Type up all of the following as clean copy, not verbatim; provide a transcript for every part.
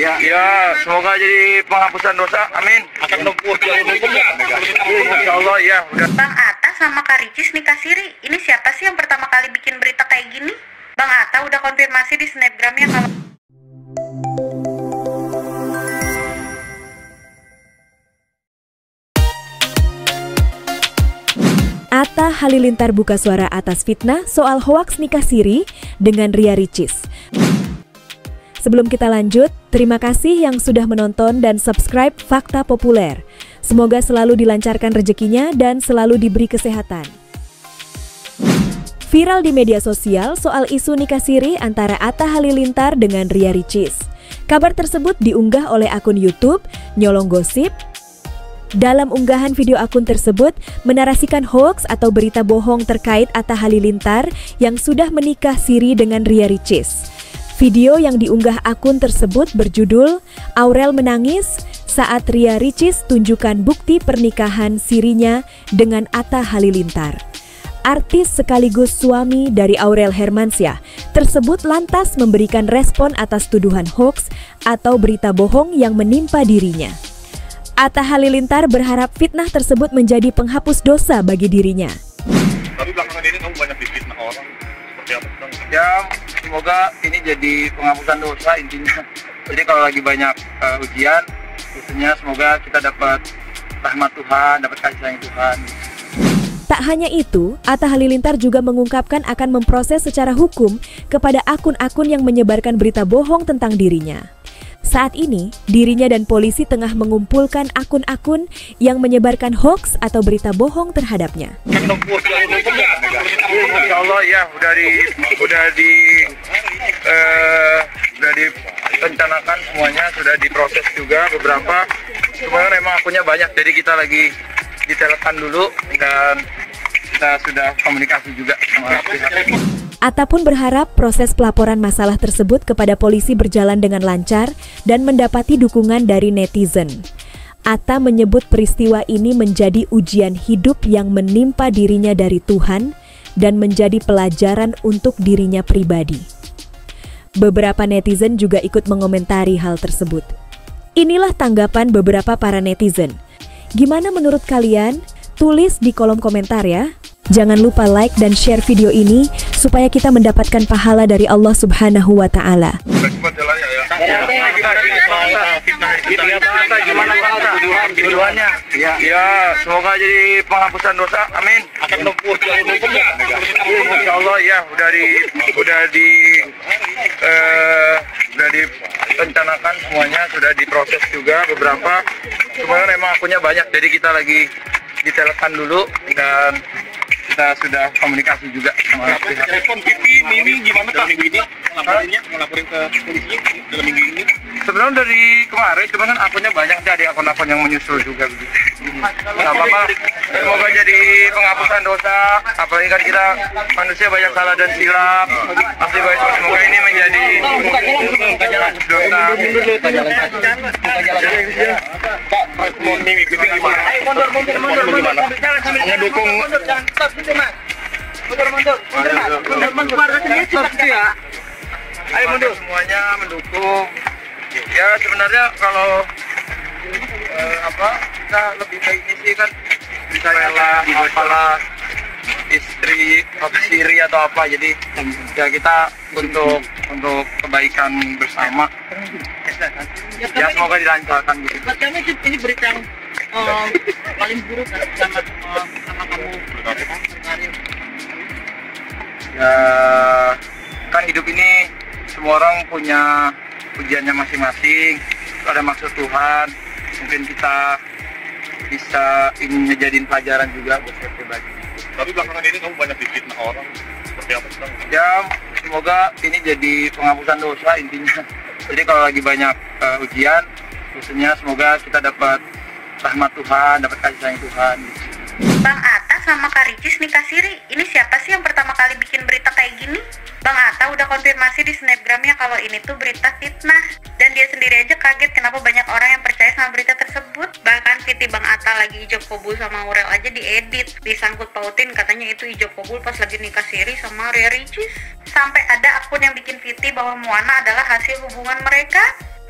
Ya, semoga jadi penghapusan dosa. Amin. Akan tempuh jalur hukum ya. Insya Allah ya. Udah. Bang Atta sama Kak Ricis nikah siri. Ini siapa sih yang pertama kali bikin berita kayak gini? Bang Atta udah konfirmasi di snapgramnya kalau Atta Halilintar buka suara atas fitnah soal hoaks nikah siri dengan Ria Ricis. Sebelum kita lanjut, terima kasih yang sudah menonton dan subscribe Fakta Populer. Semoga selalu dilancarkan rezekinya dan selalu diberi kesehatan. Viral di media sosial soal isu nikah siri antara Atta Halilintar dengan Ria Ricis. Kabar tersebut diunggah oleh akun YouTube Nyolong Gosip. Dalam unggahan video akun tersebut menarasikan hoaks atau berita bohong terkait Atta Halilintar yang sudah menikah siri dengan Ria Ricis. Video yang diunggah akun tersebut berjudul "Aurel menangis saat Ria Ricis tunjukkan bukti pernikahan sirinya dengan Atta Halilintar." Artis sekaligus suami dari Aurel Hermansyah tersebut lantas memberikan respon atas tuduhan hoaks atau berita bohong yang menimpa dirinya. Atta Halilintar berharap fitnah tersebut menjadi penghapus dosa bagi dirinya. Tapi belakangan ini kamu banyak difitnah orang. Seperti apa? Ya, semoga ini jadi penghapusan dosa intinya. Jadi kalau lagi banyak ujian, tentunya semoga kita dapat rahmat Tuhan, dapat kasih sayang Tuhan. Tak hanya itu, Atta Halilintar juga mengungkapkan akan memproses secara hukum kepada akun-akun yang menyebarkan berita bohong tentang dirinya. Saat ini, dirinya dan polisi tengah mengumpulkan akun-akun yang menyebarkan hoaks atau berita bohong terhadapnya. Insya Allah ya, udah direncanakan semuanya, sudah diproses juga beberapa. Sebenarnya memang akunnya banyak, jadi kita lagi ditelekan dulu dan kita sudah komunikasi juga sama pihak. Atta pun berharap proses pelaporan masalah tersebut kepada polisi berjalan dengan lancar dan mendapati dukungan dari netizen. Atta menyebut peristiwa ini menjadi ujian hidup yang menimpa dirinya dari Tuhan dan menjadi pelajaran untuk dirinya pribadi. Beberapa netizen juga ikut mengomentari hal tersebut. Inilah tanggapan beberapa para netizen. Gimana menurut kalian? Tulis di kolom komentar ya. Jangan lupa like dan share video ini supaya kita mendapatkan pahala dari Allah Subhanahu wa Ta'ala. Tuduhannya, ya semoga jadi penghapusan dosa. Amin. Akan tempuh jalur hukum ya. Insya Allah ya, udah direncanakan semuanya, sudah diproses juga beberapa. Sebenarnya memang akunnya banyak, jadi kita lagi ditelekan dulu dan kita sudah komunikasi juga sama pihak. Telepon Pipi, Mimi gimana Pak minggu ini? Ngelaporin ke polisi dalam minggu ini? Sebenarnya dari kemarin, cuman kan akunnya banyak, jadi akun-akun yang menyusul juga begitu. Nggak apa-apa, semoga jadi penghapusan dosa. Apalagi kan kita manusia banyak salah dan silap. Pasti baik, semoga ini menjadi penghapus dosa. Pak, respon Mimi, Pipi gimana? Ngedukung semuanya mendukung. Ya sebenarnya kalau kita lebih baik ini sih kan bisa rela apalah istri siri atau apa, jadi ya kita untuk kebaikan bersama. Ya semoga dilancarkan gitu. Buat kami ini berita yang paling buruk sama kamu. Ya kan hidup ini semua orang punya ujiannya masing-masing, ada maksud Tuhan. Mungkin kita bisa ini ngejadiin pelajaran juga buat saya pribadi. Tapi belakangan ini kamu banyak difitnah orang. Seperti apa sekarang? Ya semoga ini jadi penghapusan dosa intinya. Jadi kalau lagi banyak ujian, tentunya semoga kita dapat rahmat Tuhan, dapat kasih sayang Tuhan. Bang Atta sama Kak Ricis nikah siri. Ini siapa sih yang pertama kali bikin berita kayak gini? Bang Atta udah konfirmasi di snapgramnya kalau ini tuh berita fitnah. Dan dia sendiri aja kaget kenapa banyak orang yang percaya sama berita tersebut. Bahkan Viti Bang Atta lagi ijab kabul sama Aurel aja diedit, disangkut pautin katanya itu ijab kabul pas lagi nikah siri sama Ria Ricis. Sampai ada akun yang bikin Viti bahwa Moana adalah hasil hubungan mereka.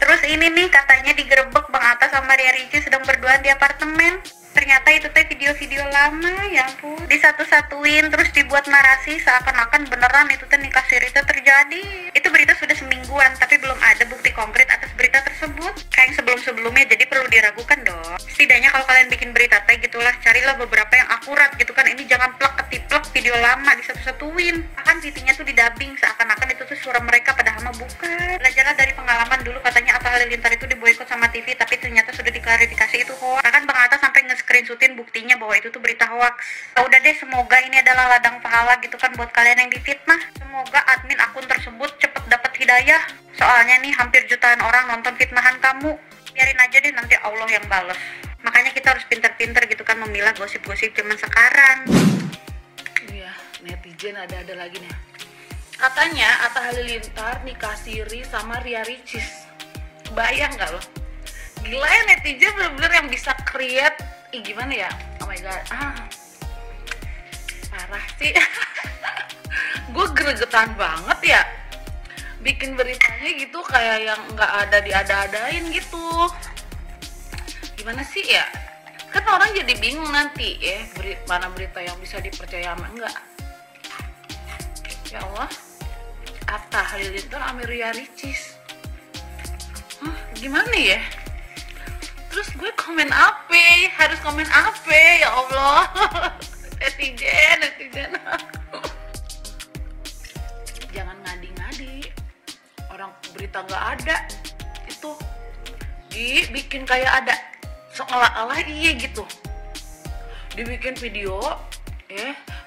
Terus ini nih katanya digerebek Bang Atta sama Ria Ricis sedang berduaan di apartemen. Ternyata itu teh video-video lama, ya ampun. Disatu-satuin terus dibuat narasi seakan-akan beneran itu teh nikah siri teh terjadi. Itu berita sudah semingguan tapi belum ada bukti konkret atas berita tersebut. Kayak yang sebelum-sebelumnya, jadi perlu diragukan dong. Setidaknya kalau kalian bikin berita teh gitulah, carilah beberapa yang akurat gitu kan. Ini jangan plek-ketiplek video lama disatu-satuin. Bahkan VT-nya tuh didubbing seakan-akan itu tuh suara mereka padahal mah bukan. Belajarlah dari pengalaman dulu, katanya Atta Halilintar itu diboikot sama TV tapi ternyata sudah diklarifikasi itu hoax. Bahkan Bang Atta sampai nge-screenshotin buktinya bahwa itu tuh berita hoax. Udah deh, semoga ini adalah ladang pahala gitu kan buat kalian yang difitnah. Semoga admin akun tersebut cepet dapat hidayah. Soalnya nih hampir jutaan orang nonton fitnahan kamu. Biarin aja deh, nanti Allah yang bales. Makanya kita harus pinter-pinter gitu kan memilah gosip-gosip zaman sekarang. Iya, netizen ada lagi nih. Katanya Atta Halilintar nikah siri sama Ria Ricis. Bayang gak lo? Gila ya, netizen bener-bener yang bisa create. Gimana ya? Oh my god. Parah sih. Gue gregetan banget ya. Bikin beritanya gitu kayak yang nggak ada diada-adain gitu. Gimana sih ya? Kan orang jadi bingung nanti ya, mana berita yang bisa dipercaya sama enggak. Ya Allah, Atta Halilintar sama Ria Ricis. Gimana ya? Terus gue komen apa? Harus komen apa? Ya Allah. netizen. Jangan ngadi-ngadi. Orang berita nggak ada itu dibikin kayak ada, seolah-olah iya gitu. Dibikin video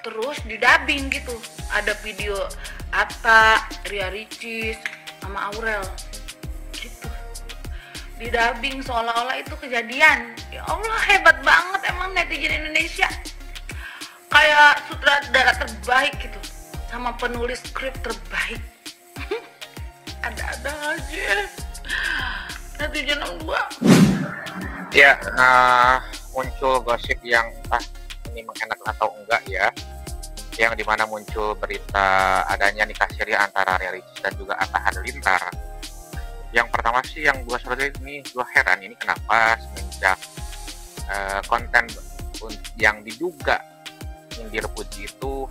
terus didubbing gitu. Ada video Atta, Ria Ricis sama Aurel gitu, didubbing seolah-olah itu kejadian. Ya Allah, hebat banget emang netizen Indonesia. Kayak sutradara terbaik gitu sama penulis skrip terbaik. Ada-ada aja netizen gua. Ya, muncul gosip yang entah ini mengenak atau enggak ya, yang dimana muncul berita adanya nikah siri antara Ria Ricis dan juga Atta Halilintar. Yang pertama sih yang gue seperti ini, gue heran ini kenapa semenjak konten yang diduga nyindir Puji itu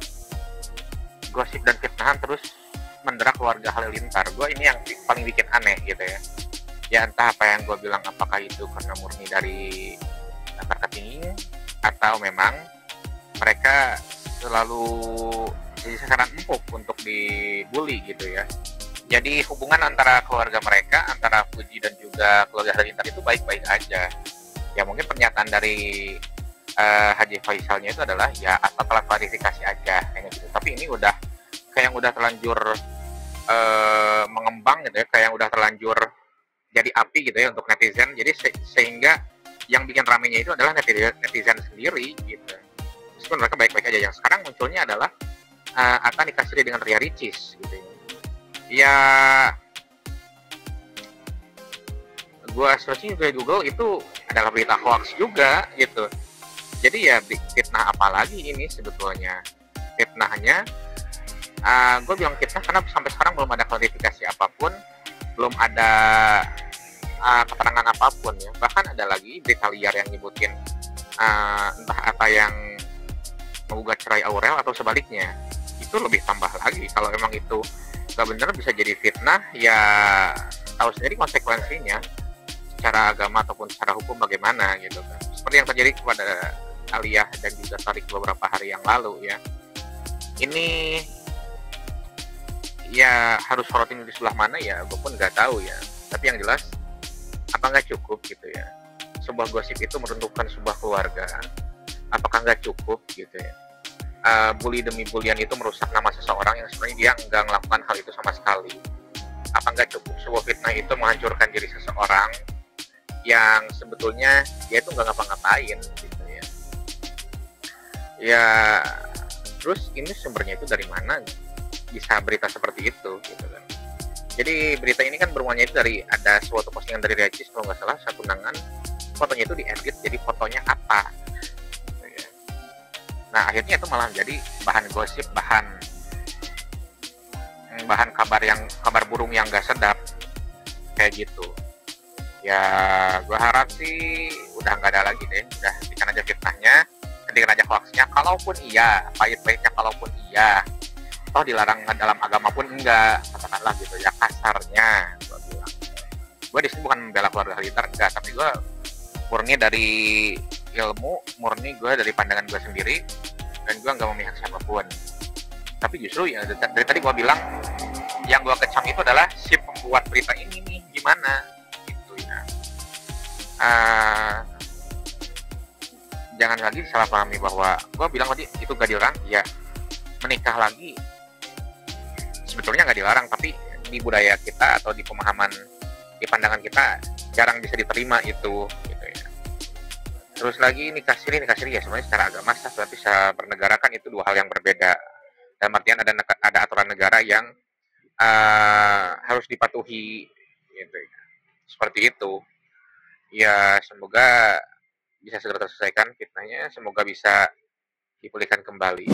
gosip dan fitnahan terus mendera keluarga Halilintar. Gue ini yang paling bikin aneh gitu ya. Ya entah apa yang gue bilang, apakah itu karena murni dari marketing atau memang mereka selalu jadi sasaran empuk untuk dibully gitu ya. Jadi hubungan antara keluarga mereka, antara Puji dan juga keluarga Halilintar itu baik-baik aja. Ya mungkin pernyataan dari Haji Faisalnya itu adalah ya asal telah klarifikasi aja kayaknya gitu. Tapi ini udah kayak yang udah terlanjur mengembang gitu ya, kayak yang udah terlanjur jadi api gitu ya untuk netizen. Jadi sehingga yang bikin ramenya itu adalah netizen sendiri gitu. Meskipun mereka baik-baik aja. Yang sekarang munculnya adalah Atta nikah siri dengan Ria Ricis gitu ya. Gua searching di Google itu adalah berita hoax juga gitu. Jadi ya fitnah apa lagi ini sebetulnya. Fitnahnya gue bilang fitnah karena sampai sekarang belum ada klarifikasi apapun, belum ada keterangan apapun ya. Bahkan ada lagi berita liar yang nyebutin entah apa yang menggugat cerai Aurel atau sebaliknya. Itu lebih tambah lagi. Kalau emang itu gak bener bisa jadi fitnah, ya tahu sendiri konsekuensinya secara agama ataupun secara hukum bagaimana gitu kan. Seperti yang terjadi kepada Aliyah dan juga Tariq beberapa hari yang lalu ya. Ini ya harus sorotin di sebelah mana ya, gue pun nggak tahu ya. Tapi yang jelas apa nggak cukup gitu ya, sebuah gosip itu meruntuhkan sebuah keluarga. Apakah nggak cukup gitu ya? Bully demi bulian itu merusak nama seseorang yang sebenarnya dia nggak melakukan hal itu sama sekali. Apa nggak cukup sebuah fitnah itu menghancurkan diri seseorang yang sebetulnya dia itu nggak ngapa-ngapain gitu ya. Ya terus ini sumbernya itu dari mana bisa berita seperti itu gitu kan. Jadi berita ini kan bermulanya itu dari ada suatu postingan dari Ria Ricis kalau nggak salah, satu undangan fotonya itu diedit jadi fotonya apa. Nah akhirnya itu malah jadi bahan gosip, bahan kabar burung yang nggak sedap kayak gitu. Ya gue harap sih udah nggak ada lagi deh, udah hentikan aja fitnahnya, hentikan aja hoaxnya. Kalaupun iya, pahit-pahitnya kalaupun iya, toh dilarang dalam agama pun enggak, katakanlah gitu ya kasarnya. Gue bilang, gue di sini bukan membela keluarga Halilintar enggak, tapi gue murni dari ilmu, murni gue dari pandangan gue sendiri, dan gue nggak memihak siapapun. Tapi justru ya dari tadi gue bilang, yang gue kecam itu adalah si pembuat berita ini nih, gimana gitu ya. Jangan lagi disalahpahami bahwa gue bilang tadi itu gak dilarang. Ya, menikah lagi sebetulnya nggak dilarang, tapi di budaya kita atau di pemahaman, di pandangan kita jarang bisa diterima itu gitu ya. Terus lagi nikah siri ya sebenarnya secara agama sah, tapi secara bernegara kan itu dua hal yang berbeda. Dalam artian ada aturan negara yang harus dipatuhi gitu ya. Seperti itu ya, semoga bisa segera terselesaikan fitnahnya, semoga bisa dipulihkan kembali.